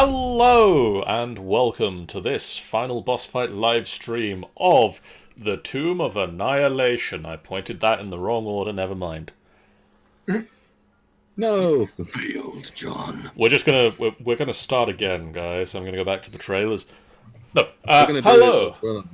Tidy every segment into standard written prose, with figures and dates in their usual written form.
Hello and welcome to this final boss fight live stream of the Tomb of Annihilation. I pointed that in the wrong order, never mind. No! Failed, John. We're gonna start again, guys. I'm gonna go back to the trailers. No, We're gonna do hello this as well.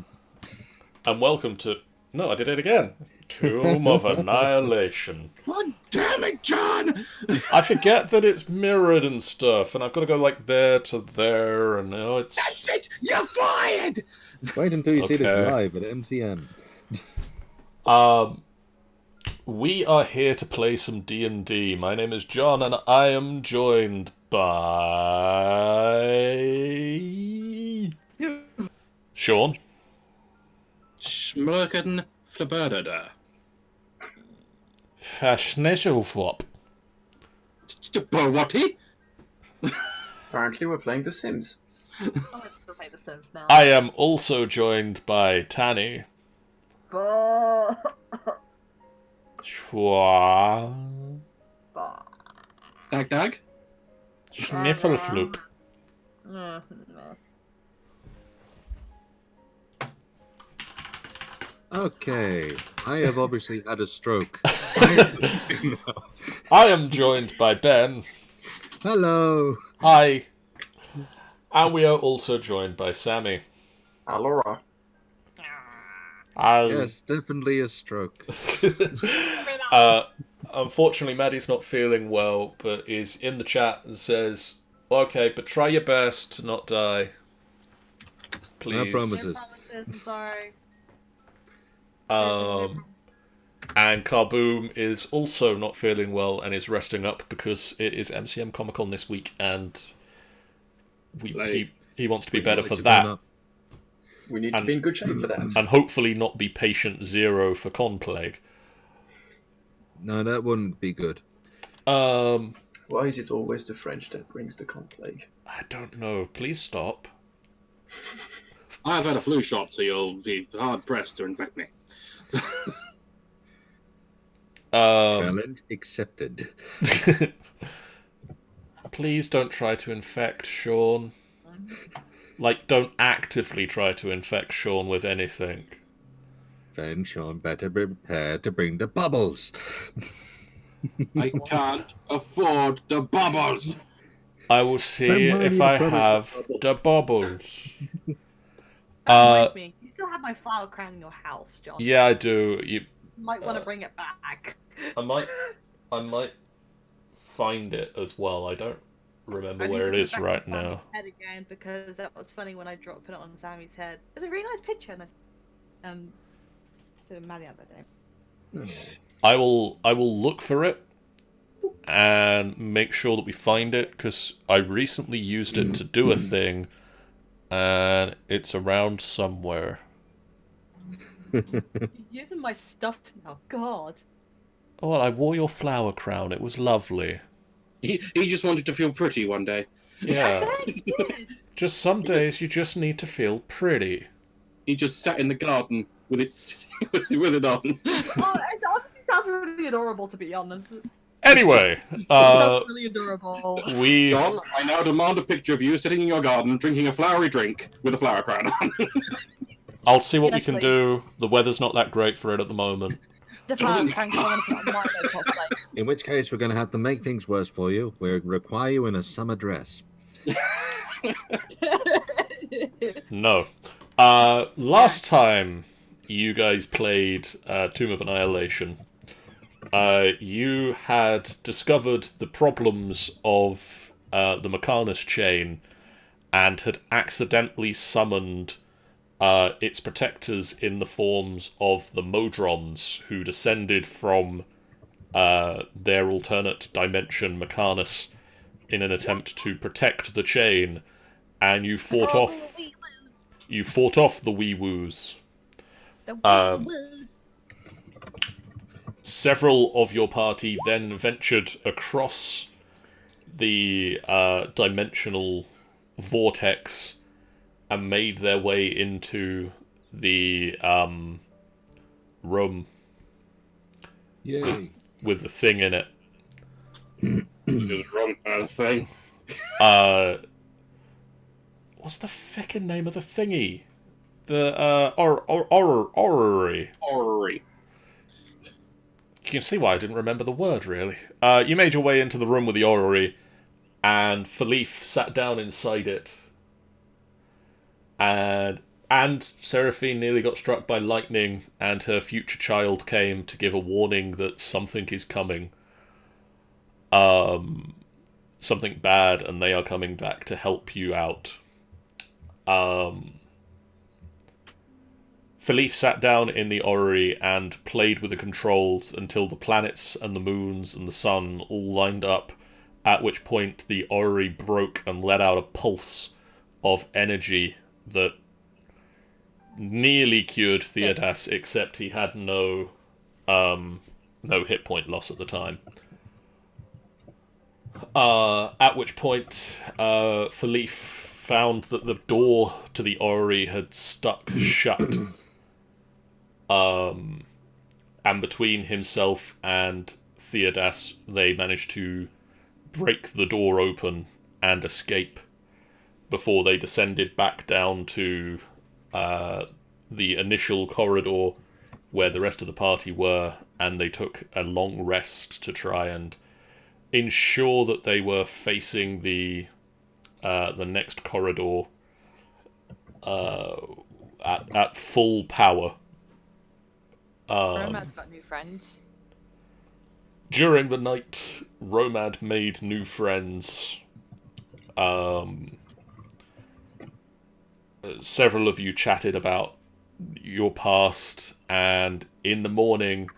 and welcome to... No, I did it again. Tomb of Annihilation. God damn it, John! I forget that it's mirrored and stuff, and I've got to go like there to there, and now it's... That's it! You're fired! Wait until you see this Okay. live at MCM. We are here to play some D&D. My name is John, and I am joined by... Sean. Schmurken flaberdada. Fashnesselflop. What? Apparently we're playing The Sims. I'm going to play The Sims now. I am also joined by Tanny. Bah. Schwa... Dag? Schniffelfloop. Okay, I have obviously had a stroke. I am joined by Ben. Hello! Hi. And we are also joined by Sammy. Alora. Yes, definitely a stroke. Unfortunately, Maddie's not feeling well, but is in the chat and says, "Okay, but try your best to not die, please." No promises. No promises, I'm sorry. And Carboom is also not feeling well and is resting up because it is MCM Comic Con this week, and he wants to be better for that, We need to be in good shape for that. and hopefully not be patient 0 for Con Plague. No, that wouldn't be good. Why is it always the French that brings the plague? I don't know. Please stop. I've had a flu shot, so you'll be hard-pressed to infect me. Challenge accepted. Please don't try to infect Sean. Like, don't actively try to infect Sean with anything. Then Sean better prepare to bring the bubbles. I can't afford the bubbles! I will see Then why if do you I promise have a bubble? the bubbles. That reminds me, you still have my flower crown in your house, John. Yeah, I do. You might want to bring it back. I might find it as well. I don't remember I need where to it put is back right on Sammy's now. head again, because that was funny when I put it on Sammy's head. It's a really nice picture, and to Maddie at that day. I will look for it and make sure that we find it, because I recently used it to do a thing, and it's around somewhere. You're using my stuff now, God. Oh, well, I wore your flower crown. It was lovely. He just wanted to feel pretty one day. Yeah. He did. Just some days you just need to feel pretty. He just sat in the garden with it on. Oh, it honestly sounds really adorable, to be honest. Anyway, That's really adorable. we... John, I now demand a picture of you sitting in your garden drinking a flowery drink with a flower crown on. I'll see what we Yes, can please. do. The weather's not that great for it at the moment. The flower crown, I want to put on my cosplay. In which case, we're going to have to make things worse for you. We'll require you in a summer dress. No. Last time you guys played Tomb of Annihilation, you had discovered the problems of the Mechanis chain and had accidentally summoned its protectors in the forms of the Modrons, who descended from their alternate dimension, Mechanis, in an attempt to protect the chain, and you fought off the wee-woos. The wee-woos. Several of your party then ventured across the dimensional vortex and made their way into the room Yay. with the thing in it. Just wrong kind of thing. What's the feckin' name of the thingy? The orrery. Orrery. You can see why I didn't remember the word, really. You made your way into the room with the orrery, and Philippe sat down inside it. And Seraphine nearly got struck by lightning, and her future child came to give a warning that something is coming. Something bad, and they are coming back to help you out. Philippe sat down in the orrery and played with the controls until the planets and the moons and the sun all lined up, at which point the orrery broke and let out a pulse of energy that nearly cured Theodas, except he had no hit point loss at the time. At which point, Philippe found that the door to the orrery had stuck shut. And between himself and Theodas, they managed to break the door open and escape before they descended back down to the initial corridor where the rest of the party were, and they took a long rest to try and ensure that they were facing the next corridor at full power. Romad's got new friends. During the night, Romad made new friends. Several of you chatted about your past, and in the morning,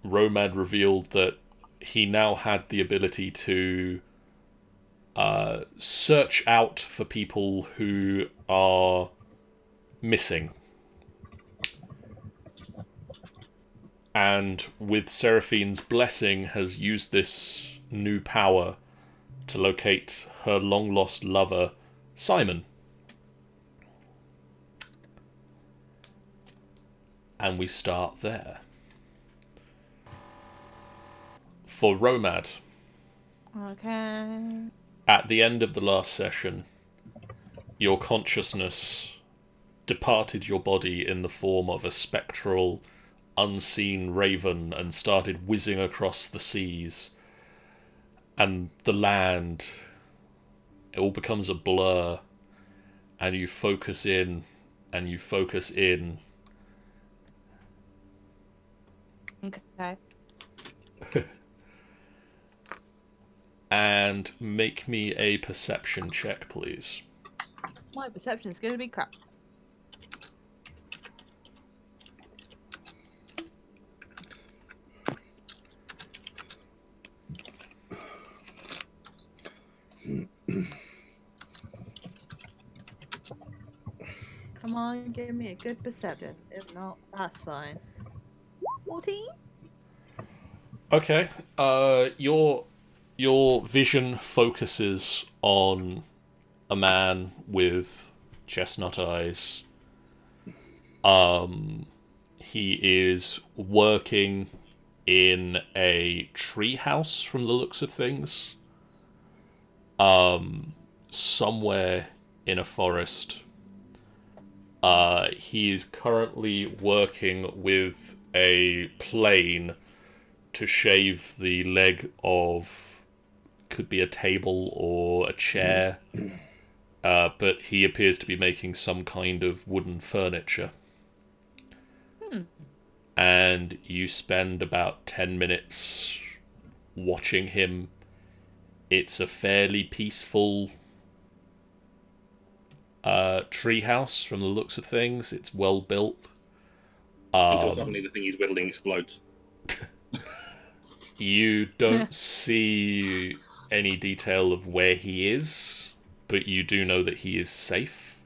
Romad revealed that he now had the ability to search out for people who are missing. And with Seraphine's blessing, has used this new power to locate her long-lost lover, Simon. And we start there. For Romad, Okay. at the end of the last session, your consciousness departed your body in the form of a spectral, unseen raven and started whizzing across the seas. And the land, it all becomes a blur, and you focus in, and you focus in. Okay. And make me a perception check, please. My perception is going to be crap. Come on, give me a good perception. If not, that's fine. 14? Okay. Your vision focuses on a man with chestnut eyes. He is working in a tree house from the looks of things. Somewhere in a forest. He is currently working with a plane to shave the leg of, could be a table or a chair, but he appears to be making some kind of wooden furniture. And you spend about 10 minutes watching him. It's a fairly peaceful treehouse from the looks of things. It's well built. Until suddenly the thing he's whittling explodes. You don't see any detail of where he is, but you do know that he is safe.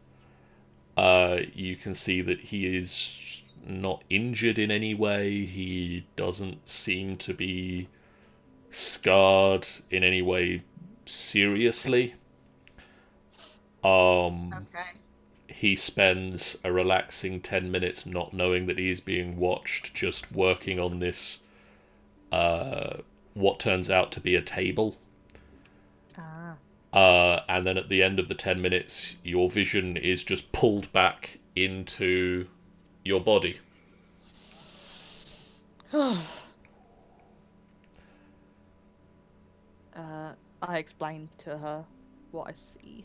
You can see that he is not injured in any way. He doesn't seem to be scarred in any way seriously. Okay. He spends a relaxing 10 minutes not knowing that he is being watched, just working on this, what turns out to be a table. and then at the end of the 10 minutes, your vision is just pulled back into your body. I explained to her what I see.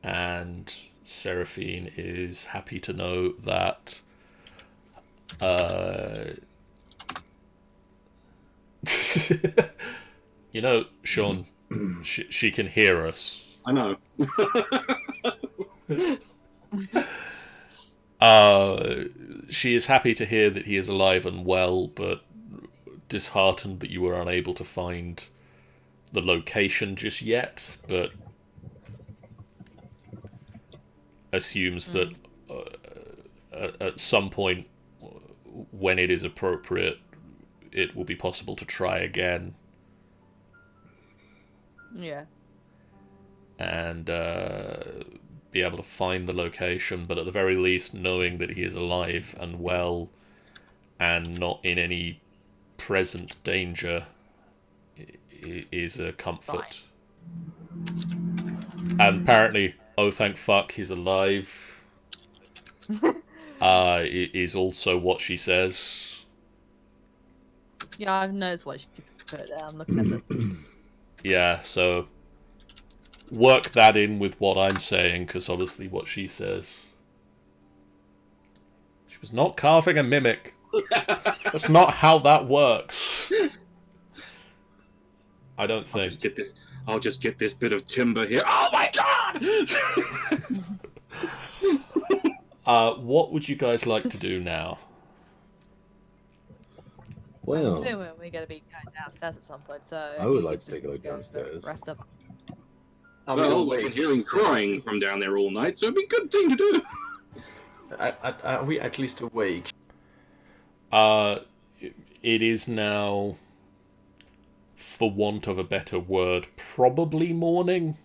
And Seraphine is happy to know that you know, Sean, she can hear us. I know. She is happy to hear that he is alive and well, but disheartened that you were unable to find the location just yet, but assumes that at some point when it is appropriate, it will be possible to try again. Yeah. And be able to find the location, but at the very least knowing that he is alive and well and not in any present danger is a comfort. And apparently, oh thank fuck he's alive, is also what she says. Yeah, I've noticed what she put there. I'm looking at this. Yeah, so work that in with what I'm saying, because obviously what she says. She was not carving a mimic. That's not how that works. I don't think. I'll just get this bit of timber here. Oh my god! What would you guys like to do now? I'm Well, assuming we're going to be going downstairs at some point, so... I would you like to just take a look go downstairs. Rest up. Well, we've been hearing crying from down there all night, so it'd be a good thing to do. Are we at least awake? It is now, for want of a better word, probably morning.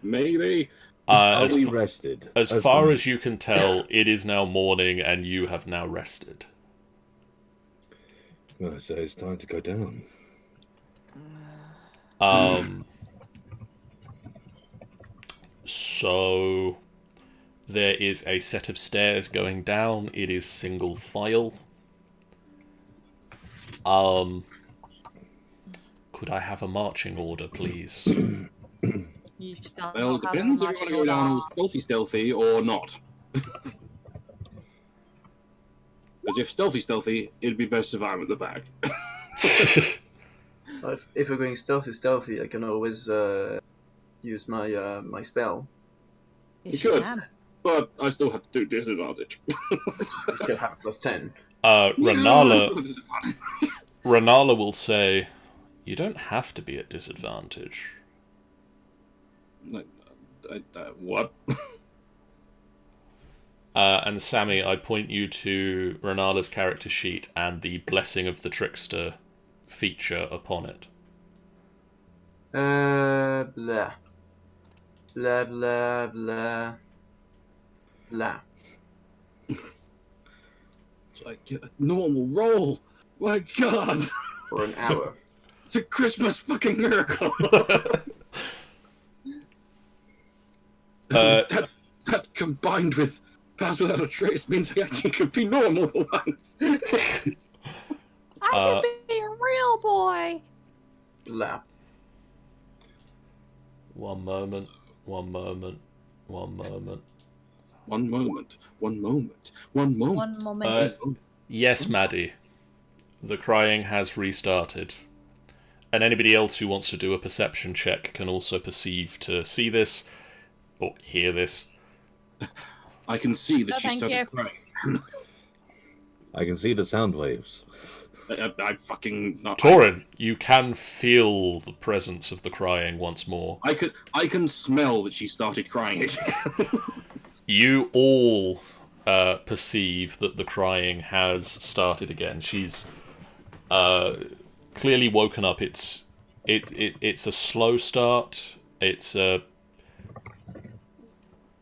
Maybe. are As we rested? As far as you can tell, it is now morning, and you have now rested. Well, I say it's time to go down. So there is a set of stairs going down. It is single file. Could I have a marching order, please? You shall Well, it not have depends a if you want to marching go down order. all stealthy or not. Because if stealthy, it'd be best if I'm at the back. If we're going stealthy, I can always use my my spell. You could, but I still have to do disadvantage. I still have +10. Renala will say, "You don't have to be at disadvantage." What? And Sammy, I point you to Renala's character sheet and the Blessing of the Trickster feature upon it. Blah. Blah, blah, blah. Blah. It's like a normal roll. My God. For an hour. It's a Christmas fucking miracle. That combined with Pass Without a Trace means I actually could be normal for once. I could be a real boy. Blah. One moment. One moment. Yes, Maddie. The crying has restarted. And anybody else who wants to do a perception check can also perceive to see this, or hear this. I can see that she thank started you. crying. I can see the sound waves. I fucking... Torin, you can feel the presence of the crying once more. I can smell that she started crying again. You all perceive that the crying has started again. She's clearly woken up. It's a slow start. It's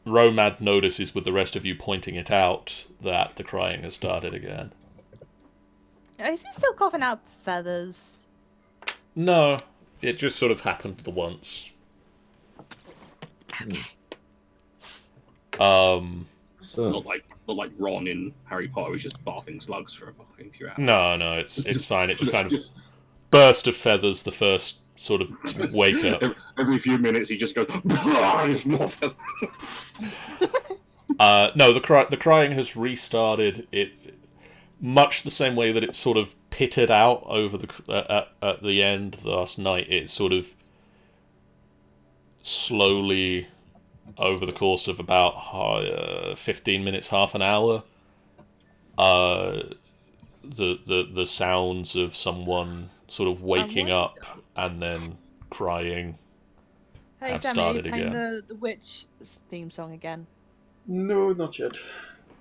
Romad notices with the rest of you pointing it out that the crying has started again. Is he still coughing out feathers? No, it just sort of happened the once. So, Not like Ron in Harry Potter, who's just bathing slugs for a fucking few hours. No, it's fine. It just kind of burst of feathers the first sort of wake up. Every few minutes, he just goes, "There's more feathers." No, the crying has restarted. It much the same way that it sort of pitted out over the at the end last night. It sort of slowly, over the course of about 15 minutes, half an hour, the sounds of someone sort of waking up and then crying Hey, have Sammy, started playing again. the witch theme song again. No, not yet.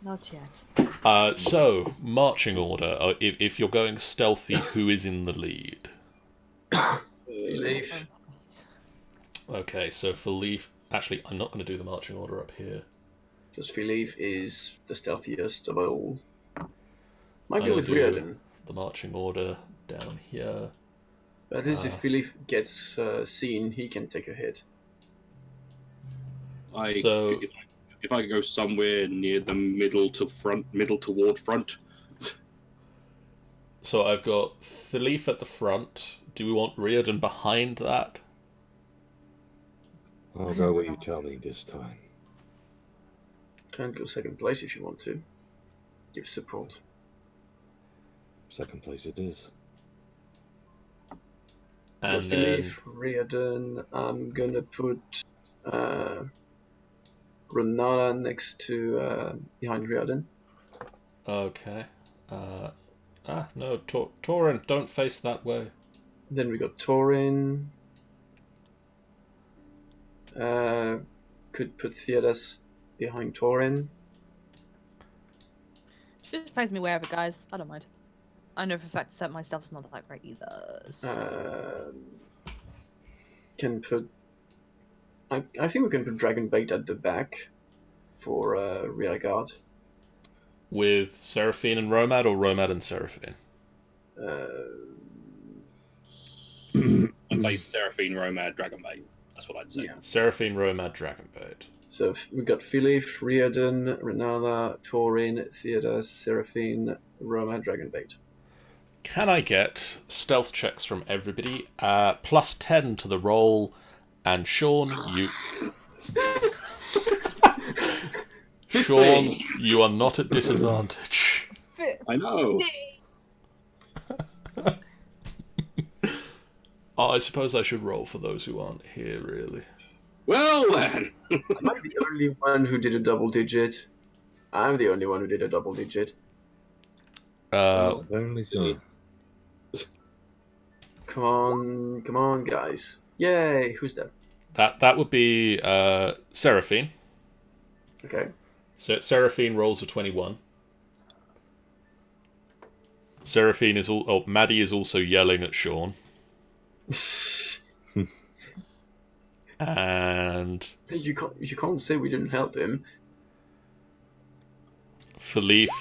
Not yet. So, marching order. If you're going stealthy, who is in the lead? Leaf. Okay, so for Leaf... Actually, I'm not going to do the marching order up here. Because Philippe is the stealthiest of all. Might I'm be gonna with do Riordan. the marching order down here. That is, if Philippe gets seen, he can take a hit. So- If I could go somewhere near the middle toward front. So I've got Philippe at the front. Do we want Riordan behind that? I'll go where you tell me this time. Can go second place if you want to. Give support. Second place it is. And With then... Philippe, Riordan, I'm gonna put Renata next to behind Riordan. Okay. No, Torin, don't face that way. Then we got Torin. Could put Theodas behind Torin. Just place me wherever, guys. I don't mind. I know for a fact that my stuff's not that great either. So. Can put. I think we can put Dragon Bait at the back for rear guard. With Seraphine and Romad, or Romad and Seraphine? I'd say Seraphine, Romad, Dragonbait. That's what I'd say. Yeah. Seraphine, Romad, Dragonbait. So we got Philippe, Riordan, Renala, Torin, Theodas, Seraphine, Roma, Dragon Bait. Can I get stealth checks from everybody? Plus 10 to the roll, and Sean, you... Sean, you are not at disadvantage. I know. Oh, I suppose I should roll for those who aren't here, really. Well then. Am I the only one who did a double digit? I'm the only one who did a double digit. Apparently so. Come on, guys. Yay, who's that? That would be Seraphine. Okay. So Seraphine rolls a 21. Seraphine is Maddie is also yelling at Sean. And you can't say we didn't help him. Philippe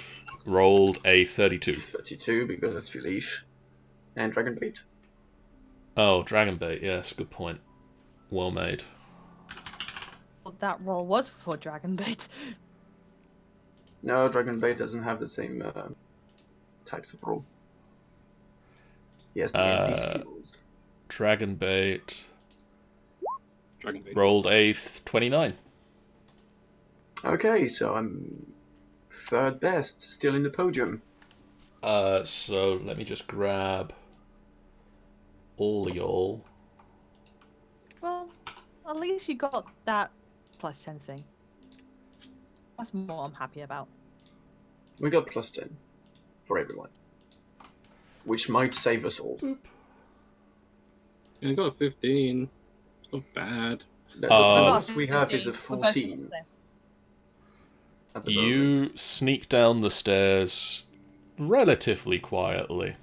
rolled a 32. 32 because that's Philippe. And Dragon Bait. Oh, Dragonbait, yes, good point. Well made. Well, that roll was for Dragon Bait. No, Dragon Bait doesn't have the same types of roll. Yes, the NPC rules. Dragonbait Dragonbait. rolled a 29. Okay, so I'm third best, still in the podium. So let me just grab all y'all. Well, at least you got that plus 10 thing. That's more I'm happy about. We got plus 10 for everyone, which might save us all. Yeah, I got a 15. It's not bad. The I got most we have is a 15. We're both 14 at the You moment. sneak down the stairs relatively quietly.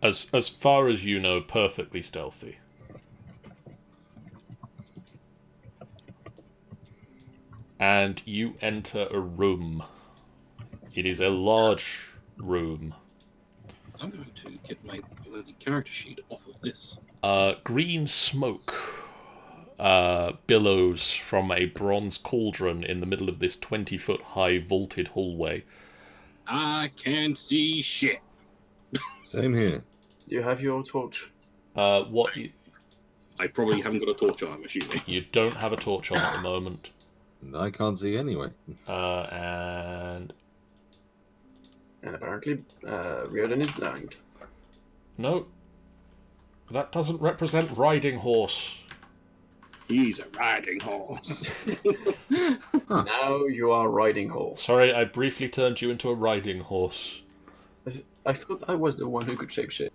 As far as you know, perfectly stealthy. And you enter a room. It is a large room. I'm going to get my bloody character sheet off of this. Green smoke billows from a bronze cauldron in the middle of this 20-foot high vaulted hallway. I can't see shit. Same here. You have your torch. What I probably haven't got a torch on, I'm assuming. you don't have a torch on at the moment. I can't see anyway. And And apparently, Riordan is blind. no, that doesn't represent riding horse. He's a riding horse. Now you are riding horse. Sorry, I briefly turned you into a riding horse. I thought I was the one who could shapeshift.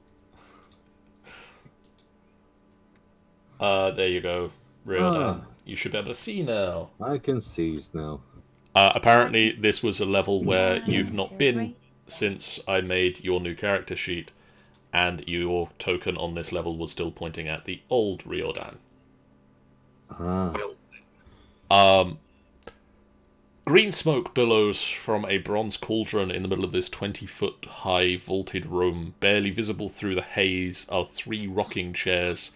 There you go, Riordan. You should be able to see now. I can seize now. Apparently, this was a level where you've not been since I made your new character sheet, and your token on this level was still pointing at the old Riordan. Green smoke billows from a bronze cauldron in the middle of this 20-foot high vaulted room. Barely visible through the haze are 3 rocking chairs,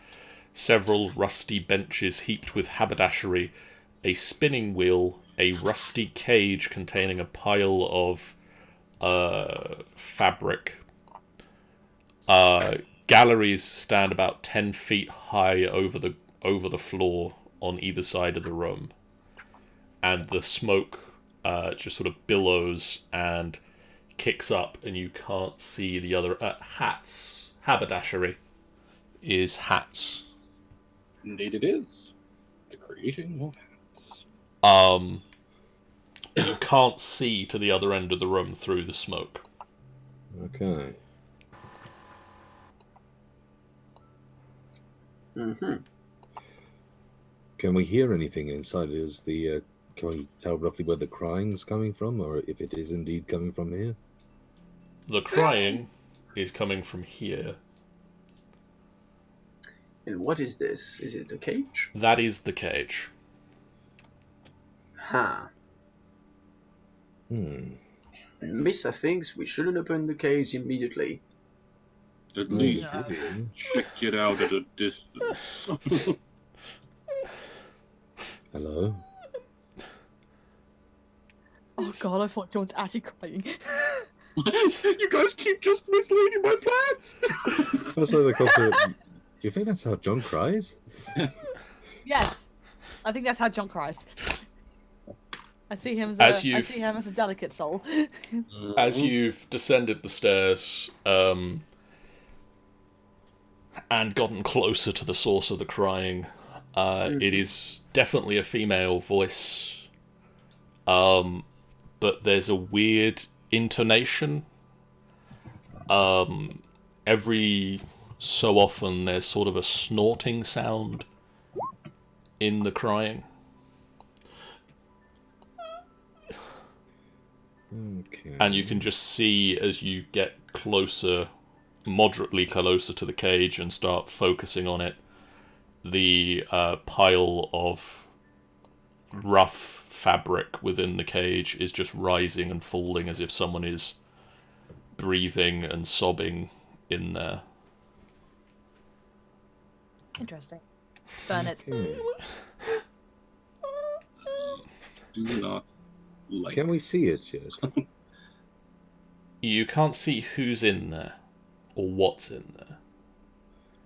several rusty benches heaped with haberdashery, a spinning wheel, a rusty cage containing a pile of fabric. Galleries stand about 10 feet high over the floor on either side of the room, and the smoke just sort of billows and kicks up, and you can't see the other hats. Haberdashery is hats. Indeed it is. The creating of hats. You can't see to the other end of the room through the smoke. Okay. Mm-hmm. Can we hear anything inside? Can we tell roughly where the crying's coming from, or if it is indeed coming from here? The crying is coming from here. And what is this? Is it a cage? That is the cage. Ha. Missa thinks we shouldn't open the cage immediately. At least check it out at a distance. Hello? Oh god, I thought John was actually crying. You guys keep just misleading my plans. Also, the culture. Do you think that's how John cries? Yes, I think that's how John cries. I see him as a delicate soul. As you've descended the stairs, and gotten closer to the source of the crying, it is definitely a female voice. But there's a weird intonation. Every so often there's sort of a snorting sound in the crying. Okay. And you can just see as you get closer, moderately closer to the cage and start focusing on it, the pile of rough fabric within the cage is just rising and falling as if someone is breathing and sobbing in there. Interesting. Burn it. Okay. Do not like. Can we see it yet? You can't see who's in there or what's in there.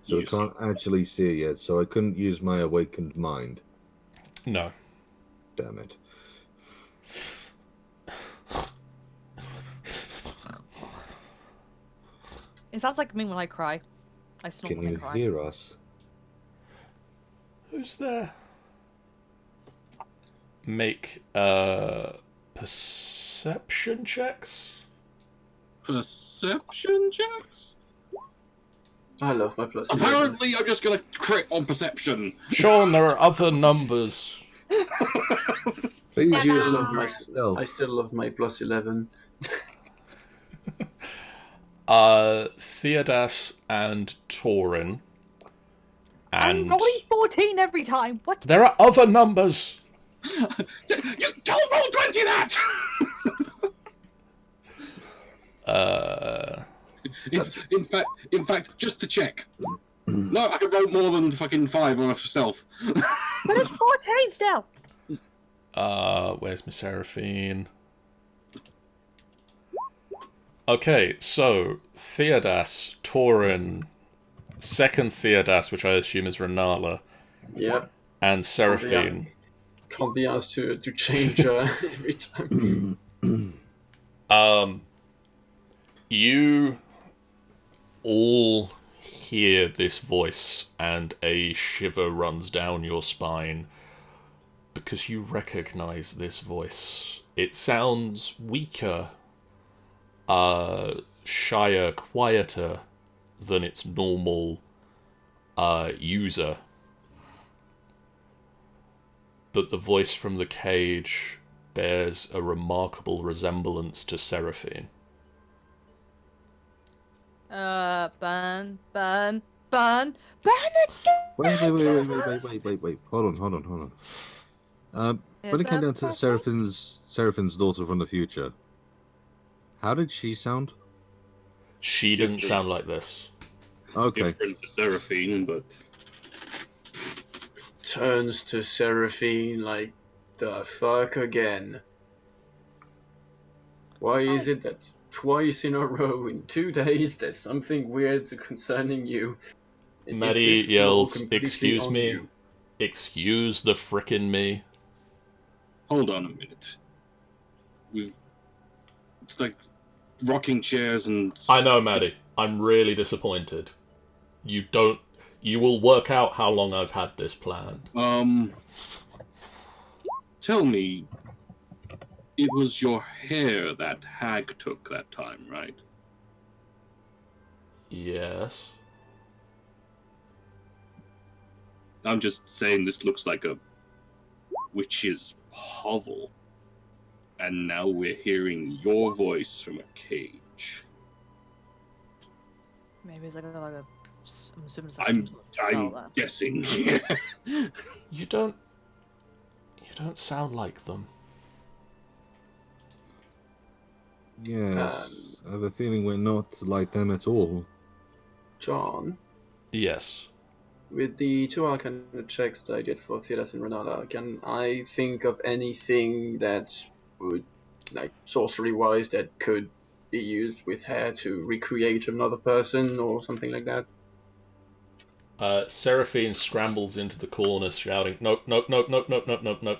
So I can't actually see it yet, so I couldn't use my awakened mind. No. Damn it. It sounds like me when I cry. I snort Can when I you cry. hear us? Who's there? Make perception checks. Perception checks? I love my plus. Apparently, I'm just gonna crit on perception. Sean, there are other numbers. Please I use still love my. yourself. I still love my plus 11. Theodas and Torin. I'm And rolling 14 every time. What? there are other numbers. You don't roll 20 that! In fact, just to check. No, I can roll more than fucking 5 on a stealth. But it's 14 still. Where's my Seraphine? Okay, so Theodas, Tauren, second Theodas, which I assume is Renala, Yep. and Seraphine. Can't be asked to change every time. You all hear this voice, and a shiver runs down your spine because you recognize this voice. It sounds weaker, shyer, quieter than its normal user. But the voice from the cage bears a remarkable resemblance to Seraphine. Burn it again! Wait. Hold on. When it came down to Seraphine's daughter from the future, how did she sound? She didn't sound like this. Okay. Different to Seraphine, but... Turns to Seraphine like, the fuck again. Why is it that twice in a row in 2 days there's something weird concerning you? And is Maddie this flaw yells, completely "Excuse on me? you?" Excuse the frickin' me." Hold on a minute. It's like rocking chairs and... I know, Maddie. I'm really disappointed. You will work out how long I've had this planned. Tell me, it was your hair that Hag took that time, right? Yes. I'm just saying this looks like a witch's hovel. And now we're hearing your voice from a cage. Maybe it's like a I'm assuming it's I'm spell guessing. You don't sound like them. Yes, I have a feeling we're not like them at all. John, Yes. with the 2 arcana checks that I did for Theodas and Renala, can I think of anything that would, like, sorcery-wise, that could be used with hair to recreate another person or something like that? Seraphine scrambles into the corner shouting, "Nope,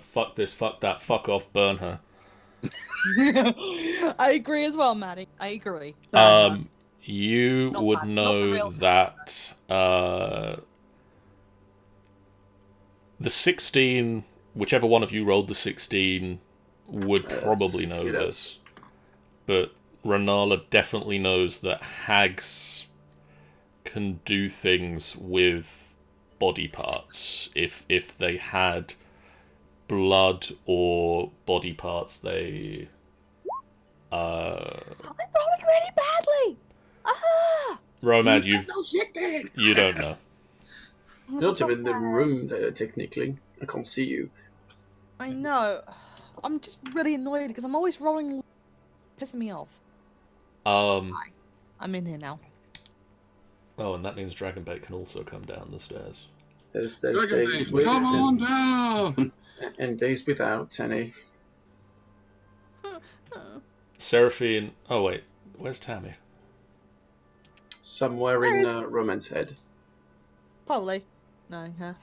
fuck this, fuck that, fuck off, burn her." I agree as well, Maddie. I agree. You Not would bad. Not the know real that the 16, whichever one of you rolled the 16, would probably know this. But Renala definitely knows that hags can do things with body parts. If they had blood or body parts, they I'm rolling really badly. Ah! Romad, No, you don't know. You're not even in the room there, technically. I can't see you. I know. I'm just really annoyed because I'm always rolling, pissing me off. I'm in here now. Oh, and that means Dragonbait can also come down the stairs. There's days with come on down! and days without, Tenny. Seraphine. Oh wait, where's Tammy? Somewhere Where in is- Roman's head. Probably. No, huh?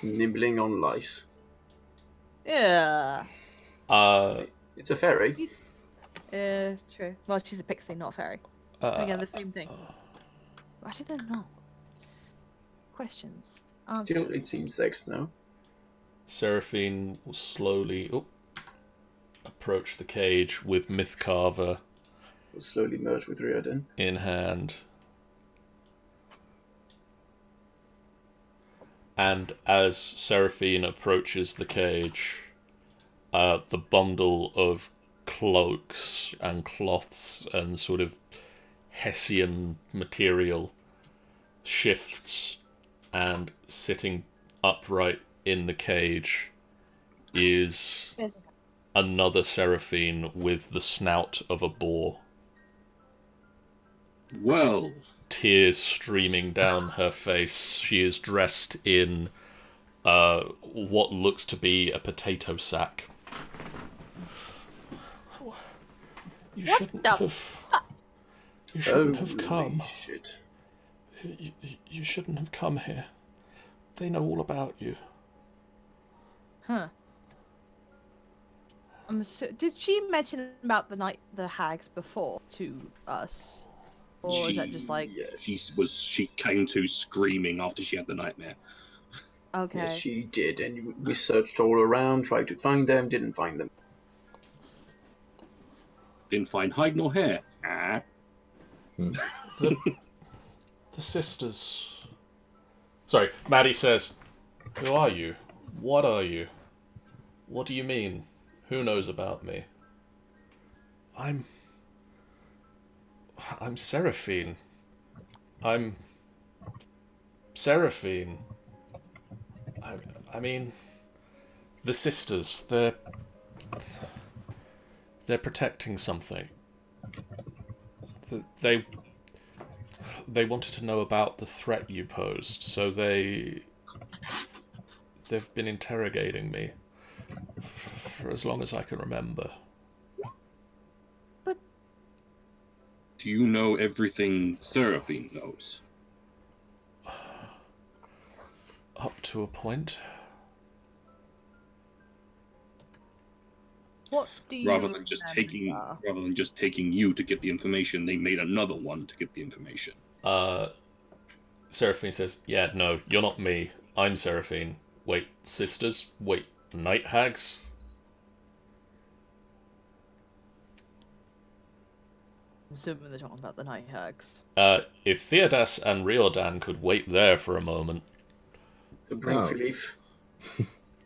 Nibbling on lice. Yeah. It's a fairy. It's true. Well, she's a pixie, not a fairy. Again, the same thing. Actually, they're not. Questions. Still, Answers. it's insects now. Seraphine will slowly approach the cage with Mythcarver Will slowly merge with Riordan. in hand. And as Seraphine approaches the cage, the bundle of cloaks and cloths and sort of Hessian material shifts, and sitting upright in the cage is another Seraphine with the snout of a boar. Well, tears streaming down her face. She is dressed in what looks to be a potato sack. You What shouldn't the have. You shouldn't have Holy come. shit. You shouldn't have come here. They know all about you. Huh. Did she mention about the hags before to us, or is that just like Yes. she came to screaming after she had the nightmare. okay? Yes, she did, and we searched all around, tried to find them, didn't find them. Didn't find hide nor hair. Ah. The sisters. Sorry, Maddie says, "Who are you? What are you? What do you mean? Who knows about me?" I'm Seraphine. I'm Seraphine. I mean, the sisters, they're protecting something. They wanted to know about the threat you posed, so they've been interrogating me for as long as I can remember. Do you know everything Seraphine knows? Up to a point. What do you Rather than just taking you to get the information, they made another one to get the information. Seraphine says, "Yeah, no, you're not me. I'm Seraphine. Wait, sisters? Wait, night hags?" I'm assuming they're talking about the night hags. If Theodas and Riordan could wait there for a moment. To bring Oh. Philippe.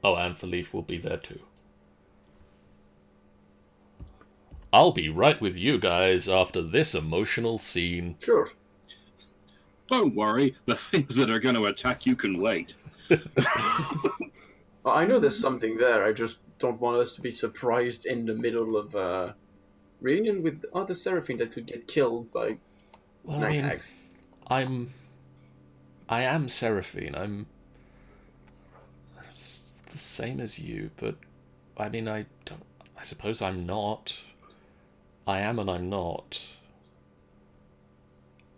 Oh, and Philippe will be there too. I'll be right with you guys after this emotional scene. Sure. Don't worry, the things that are going to attack you can wait. Well, I know there's something there, I just don't want us to be surprised in the middle of a reunion with other Seraphine that could get killed by Well, night I mean, hags. I am Seraphine. I'm the same as you, but I mean, I suppose I'm not. I am and I'm not.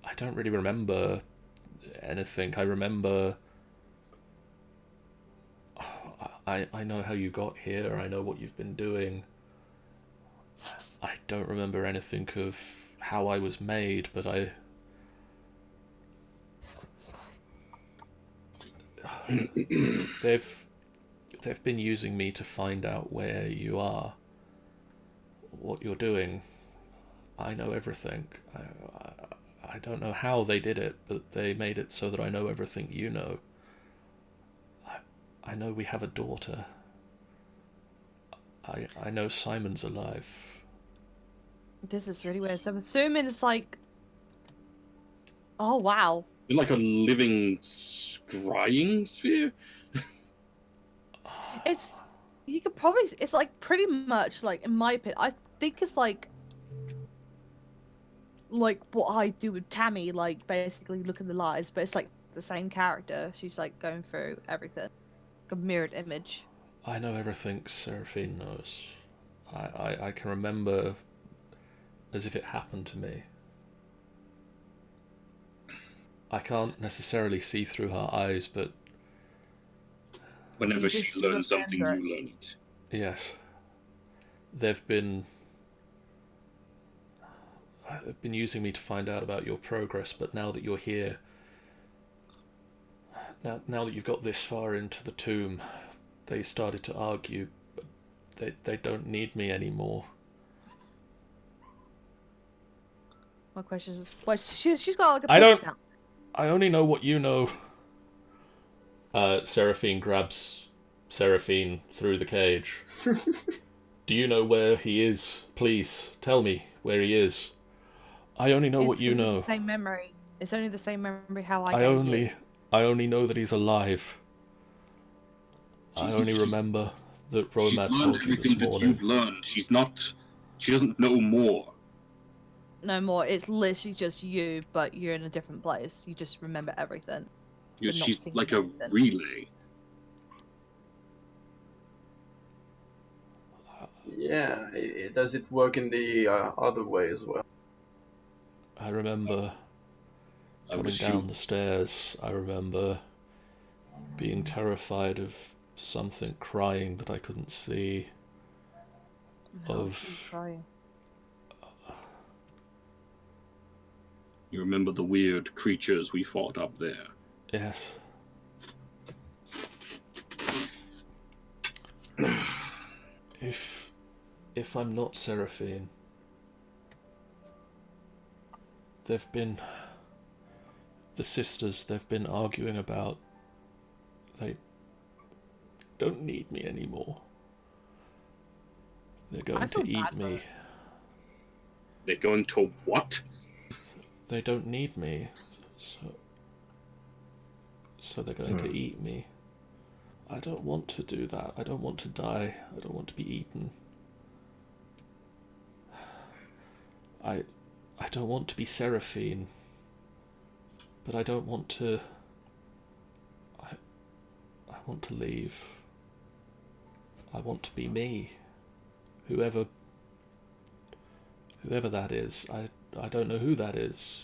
I don't really remember anything. I remember... I know how you got here. I know what you've been doing. I don't remember anything of how I was made, but they've been using me to find out where you are, what you're doing. I know everything. I don't know how they did it, but they made it so that I know everything you know. I know we have a daughter. I know Simon's alive. This is really weird. So I'm assuming it's like, oh wow, You're like a living scrying sphere? it's you could probably it's like pretty much like in my opinion. I think it's like what I do with Tammy, like basically look in the lies, but it's like the same character. She's like going through everything, like a mirrored image. I know everything Seraphine knows. I can remember as if it happened to me. I can't necessarily see through her eyes, but Whenever You she just learns something, you remember. learn it. yes, they've been using me to find out about your progress, but now that you're here, now that you've got this far into the tomb, they started to argue. They don't need me anymore. My question is, well, she's got like a I pitch don't- now. I only know what you know. Seraphine grabs Seraphine through the cage. Do you know where he is? Please, tell me where he is. I only know what It's you only know. The same memory. It's only the same memory how I I gave you. only know that he's alive. I only remember that She's Romad learned told you everything this that morning. you've learned. She doesn't know more. no more. It's literally just you, but you're in a different place. You just remember everything. But not She's seeing like a anything. relay. Yeah, does it work in the other way as well? I remember I would coming assume. down the stairs. I remember being terrified of something crying that I couldn't see. Of Crying. You remember the weird creatures we fought up there? yes. If I'm not Seraphine, they've been the sisters they've been arguing about. They don't need me anymore. They're going to feel eat bad for me. her. They're going to what? They don't need me, so they're going to eat me. I don't want to do that. I don't want to die. I don't want to be eaten. I don't want to be Seraphine, but I don't want to. I want to leave. I want to be me. Whoever that is, I don't know who that is.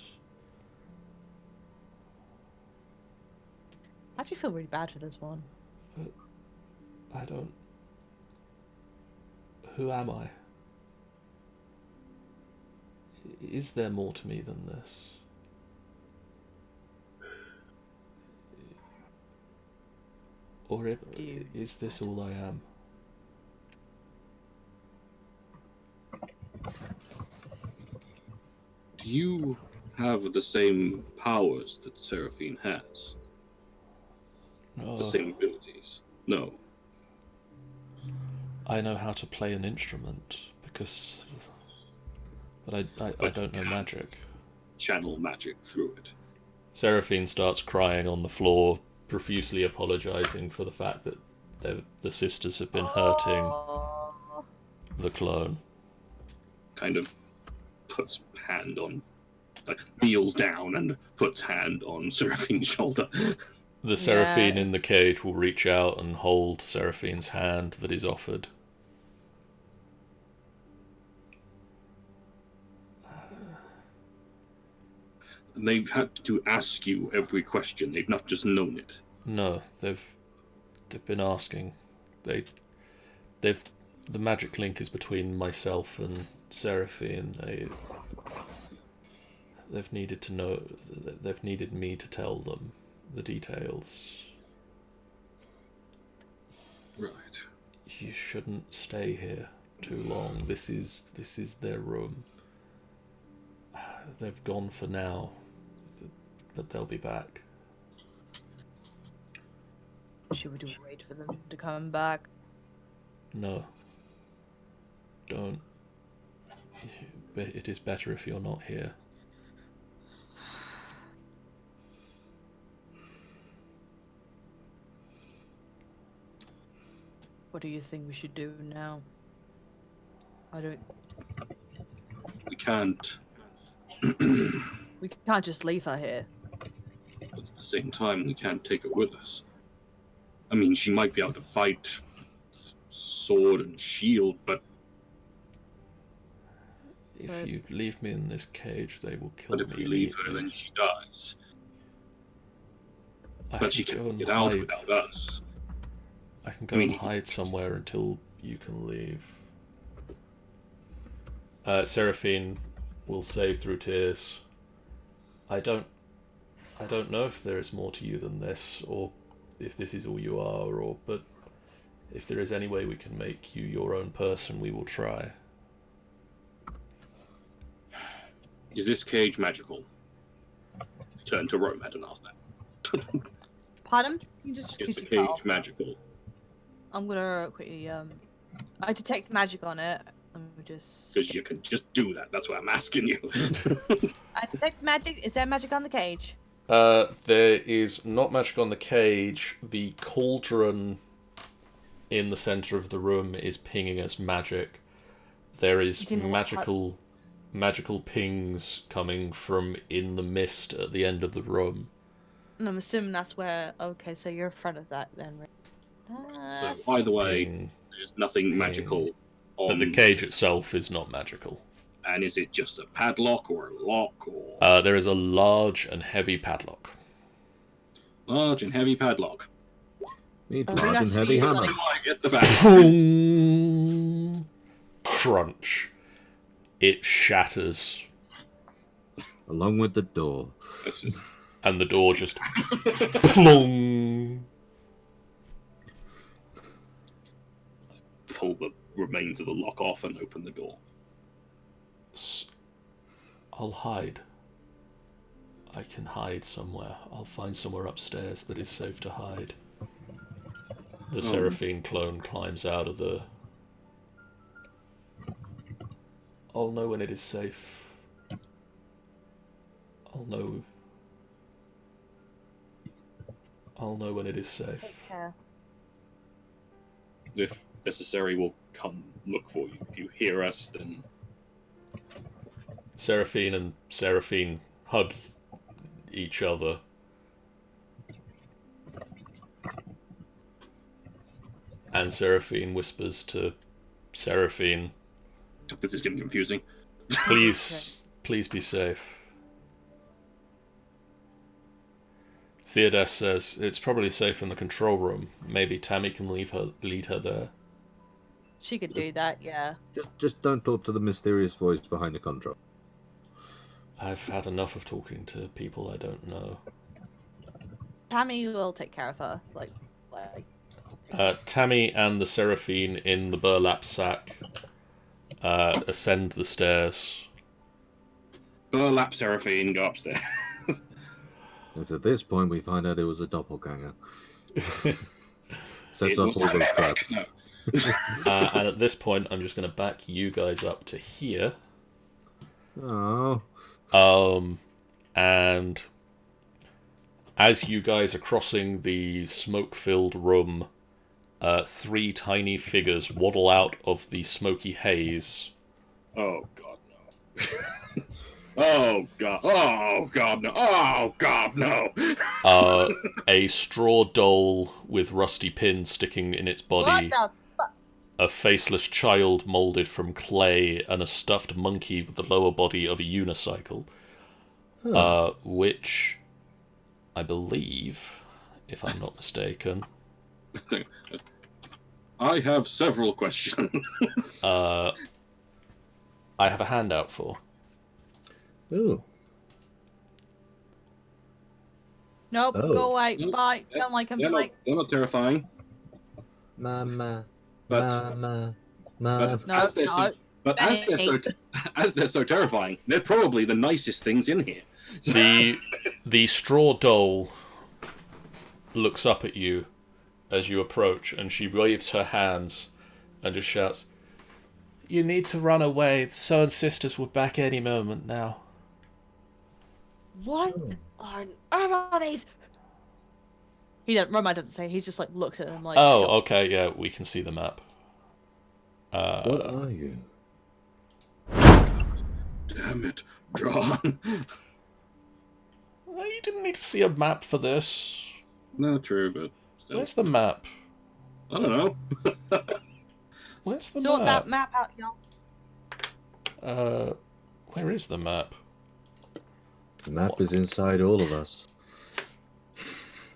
I actually feel really bad for this one. I don't. Who am I? Is there more to me than this? Or is this all I am? Do you have the same powers that Seraphine has? No, The same abilities? No. I know how to play an instrument because, but I But don't know you magic. Channel magic through it. Seraphine starts crying on the floor, profusely apologizing for the fact that the sisters have been hurting the clone. Kind of puts hand on, like kneels down and puts hand on Seraphine's shoulder. The Seraphine Yeah. in the cage will reach out and hold Seraphine's hand that is offered. And they've had to ask you every question. They've not just known it. No, they've been asking. They've the magic link is between myself and Seraphine. They've needed to know. They've needed me to tell them the details. Right. You shouldn't stay here too long. This is their room. They've gone for now, but they'll be back. Should we just wait for them to come back? No. Don't. It is better if you're not here. What do you think we should do now? I don't. We can't. We can't just leave her here. But at the same time, we can't take her with us. I mean, she might be able to fight sword and shield, but If you leave me in this cage, they will kill me. if we leave her, immediately. then she dies. I But she can go can't and get out hide. without us. I can go I mean, and hide somewhere until you can leave. Seraphine will say through tears, I don't know if there is more to you than this, or if this is all you are, but if there is any way we can make you your own person, we will try. Is this cage magical? Turn to Romad and ask that. Pardon? You just. Is could the you cut cage off? magical? I'm gonna quickly I detect magic on it. Let me just. Because you can just do that. That's why I'm asking you. I detect magic. Is there magic on the cage? There is not magic on the cage. The cauldron in the center of the room is pinging as magic. There is Do you know what magical magical pings coming from in the mist at the end of the room. And I'm assuming that's where. Okay, so you're in front of that then. So either way, Ping. there's nothing Ping. magical But on. the cage itself is not magical. And is it just a padlock or a lock or There is a large and heavy padlock. large and heavy padlock? Need Oh, large and that's heavy sweet. hammer. I get the back. Boom! Crunch. It shatters. Along with the door. That's just And the door just plong. pull the remains of the lock off and open the door. I'll hide. I can hide somewhere. I'll find somewhere upstairs that is safe to hide. The Seraphine clone climbs out of the... I'll know when it is safe. I'll know when it is safe. Take care. If necessary, we'll come look for you. If you hear us, then Seraphine and Seraphine hug each other. And Seraphine whispers to Seraphine, this is getting confusing. please be safe. Theodas says, it's probably safe in the control room. Maybe Tammy can lead her there. She could do that, yeah. Just don't talk to the mysterious voice behind the control. I've had enough of talking to people I don't know. Tammy will take care of her. Like. Tammy and the Seraphine in the burlap sack ascend the stairs. Burlap Seraphine, go upstairs. As at this point, we find out it was a doppelganger. Sets It off was all a those mimic. traps. No. And at this point, I'm just going to back you guys up to here. Oh. And as you guys are crossing the smoke-filled room, 3 tiny figures waddle out of the smoky haze. Oh god no. Oh god. Oh god no. Oh god no. A straw doll with rusty pins sticking in its body, What the fuck? a faceless child moulded from clay, and a stuffed monkey with the lower body of a unicycle. Which I believe, if I'm not mistaken, I have several questions. I have a handout for. Ooh. Nope, Oh. go away. Nope. Bye. Don't like him. Bye. They're not terrifying. Mama. But- Mama. But Mama. No, as they're no. as they're so terrifying, they're probably the nicest things in here. The straw doll looks up at you as you approach, and she waves her hands and just shouts, "You need to run away. The Sown sisters will back any moment now." What on earth are these? Roman doesn't say. He's just like looks at them like. Oh, shocked. okay, yeah, we can see the map. What are you? Damn it, Drawn. Well, you didn't need to see a map for this. No, true, but still. Where's the map? I don't know. Where's the Sort map? that map out, y'all. Where is the map? The map is inside all of us.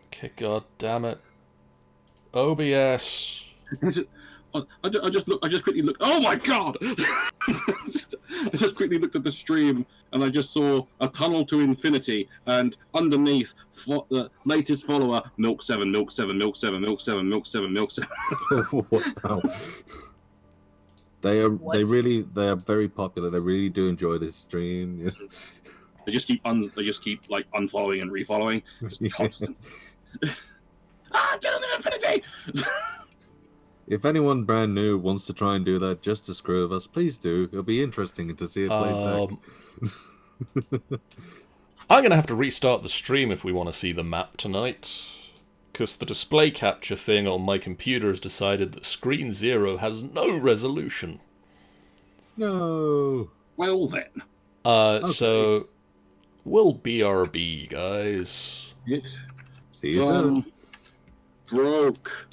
Okay, god damn it. OBS. Is it? I just quickly looked. Oh my god! I just quickly looked at the stream and I just saw a tunnel to infinity, and underneath the latest follower, Milk 7, Milk 7, Milk 7, Milk 7, Milk 7, Milk 7. Wow. They are What? they are very popular. They really do enjoy this stream. They just keep like unfollowing and refollowing, just constant. Tunnel to infinity! If anyone brand new wants to try and do that just to screw with us, please do. It'll be interesting to see it played back. I'm gonna have to restart the stream if we want to see the map tonight. Because the display capture thing on my computer has decided that screen 0 has no resolution. No. Well then. So we'll BRB, guys. Yes. See you soon. Broke.